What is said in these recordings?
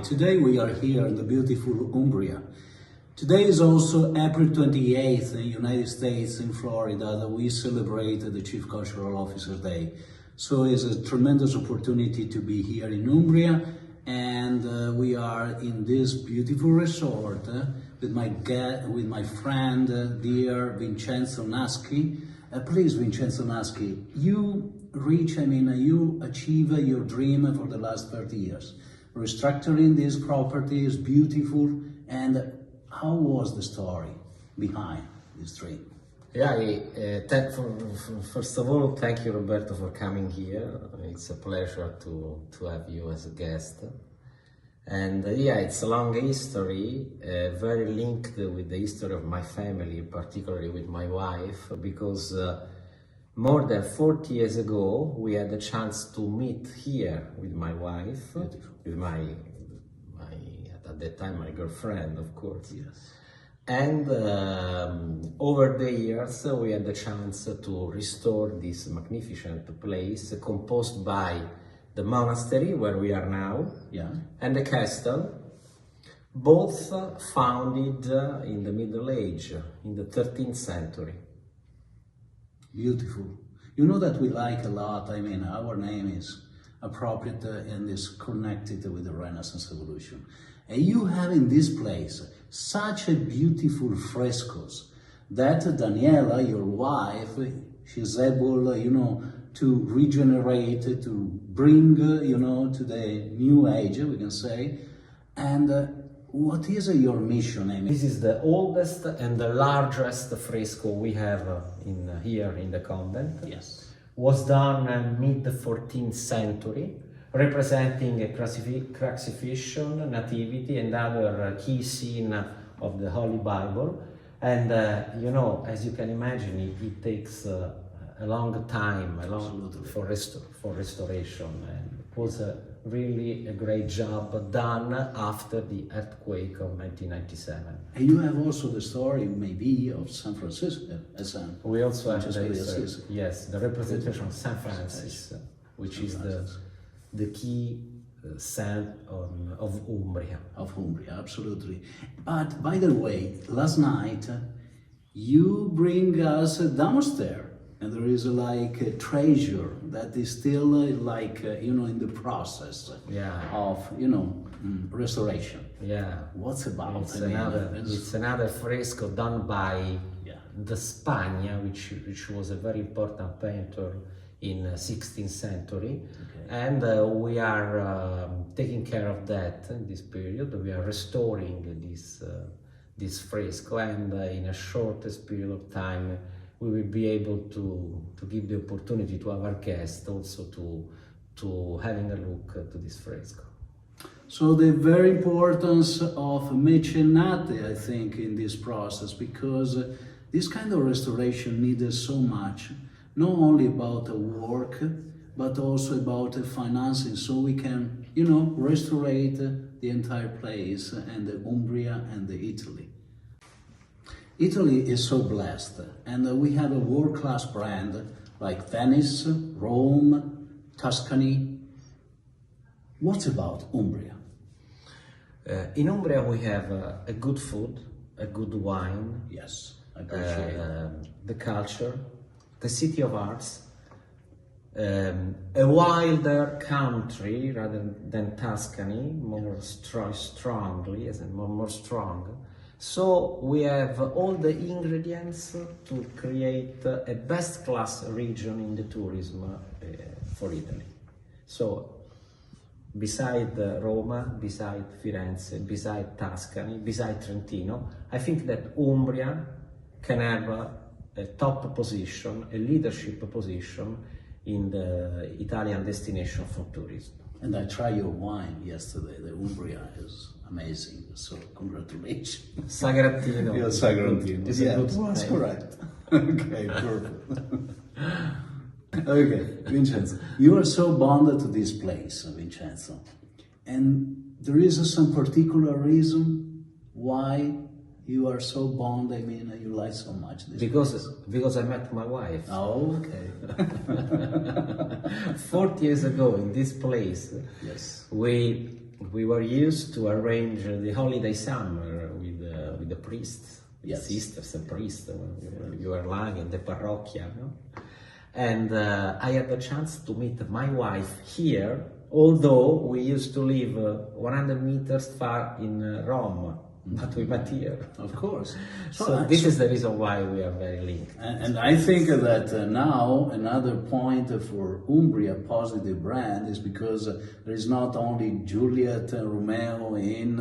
Today we are here in the beautiful Umbria. Today is also April 28th in the United States, in Florida, that we celebrate the Chief Cultural Officer Day. So it's a tremendous opportunity to be here in Umbria, and we are in this beautiful resort with my friend, dear Vincenzo Naschi. Please, Vincenzo Naschi, you achieve your dream for the last 30 years. Restructuring this property is beautiful, and how was the story behind this dream? First of all, thank you, Roberto, for coming here. It's a pleasure to have you as a guest. And it's a long history, very linked with the history of my family, particularly with my wife, because more than 40 years ago, we had the chance to meet here with my wife, with my at that time, my girlfriend, of course. Yes. And over the years, we had the chance to restore this magnificent place composed by the monastery where we are now, and the castle, both founded in the Middle Age, in the 13th century. Beautiful. You know that we like a lot, our name is appropriate and is connected with the Renaissance evolution. And you have in this place such a beautiful frescoes that Daniela, your wife, she's able, to regenerate, to bring, to the new age, we can say. And what is your mission? This is the oldest and the largest fresco we have here in the convent. Yes. Was done mid-14th century, representing a crucifixion, nativity, and other key scene of the Holy Bible. And as you can imagine, it takes a long time, for restoration, and it was really a great job done after the earthquake of 1997. And you have also the story, maybe, of San Francisco. We also have the representation of San Francis, which is the key saint of Umbria. Of Umbria, absolutely. But by the way, last night you bring us downstairs. And there is a treasure that is still in the process of restoration. Yeah. What's about? It's another fresco done by the Spagna, which was a very important painter in 16th century. Okay. And we are taking care of that in this period. We are restoring this fresco, and in a shortest period of time we will be able to give the opportunity to our guests also to having a look to this fresco. So the very importance of mecenate, I think, in this process, because this kind of restoration needs so much, not only about the work, but also about the financing, so we can, restore the entire place, and the Umbria and the Italy. Italy is so blessed, and we have a world-class brand like Venice, Rome, Tuscany. What about Umbria? In Umbria we have a good food, a good wine. Yes, I appreciate the culture, the city of arts, a wilder country rather than Tuscany, more strongly, more strong. So we have all the ingredients to create a best-class region in the tourism for Italy. So beside Roma, beside Firenze, beside Tuscany, beside Trentino, I think that Umbria can have a top position, a leadership position in the Italian destination for tourism. And I tried your wine yesterday. The Umbria is amazing. So congratulations. Sagrantino. Yeah, Sagrantino. That's correct. Okay, perfect. Okay, Vincenzo, you are so bonded to this place, Vincenzo. And there is some particular reason why you are so bonded, you like so much this place? Because I met my wife. Oh, okay. 40 years ago in this place, yes, we we were used to arrange the holiday summer with the priests, Yes. sisters and priests. You were lying in the parrocchia, no? And I had the chance to meet my wife here, although we used to live 100 meters far in Rome, but we met here. Of course. So this is the reason why we are very linked. And I think that now another point for Umbria positive brand is because there is not only Juliet and Romeo in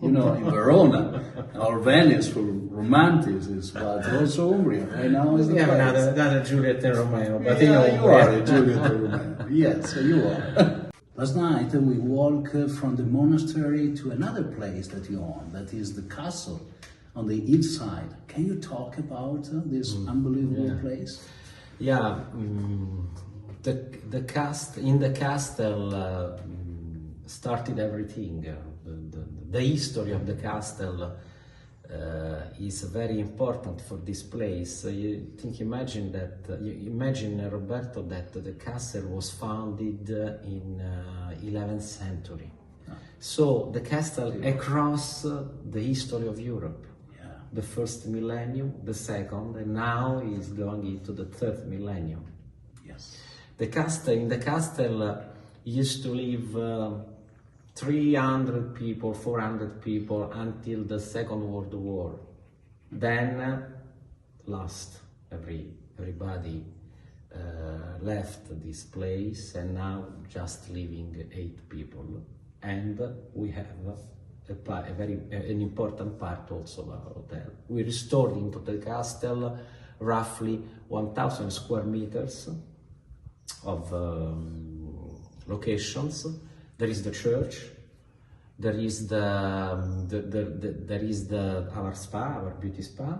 in Verona or Venice for romanticism, but also Umbria. Right now is the We have place. another Juliet and Romeo, but Yeah, you are a Juliet and Romeo. Yes, you are. Last night we walked from the monastery to another place that you own, that is the castle on the east side. Can you talk about this unbelievable place? Yeah, the castle started everything. The history of the castle is very important for this place. Imagine Roberto, that the castle was founded in 11th century. So the castle across the history of Europe. The first millennium, the second, and now is going into the third millennium. Yes. In the castle used to live 300 people, 400 people until the Second World War. Then everybody left this place, and now just living 8 people. And we have an important part also of our hotel. We restored into the castle roughly 1,000 square meters of locations. There is the church, there is our spa, our beauty spa,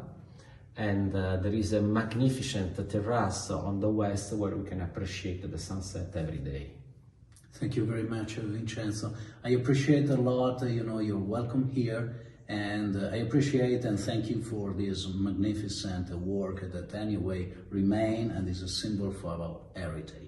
and there is a magnificent terrace on the west where we can appreciate the sunset every day. Thank you very much, Vincenzo. I appreciate a lot, you're welcome here, and I appreciate and thank you for this magnificent work that anyway remain and is a symbol for our heritage.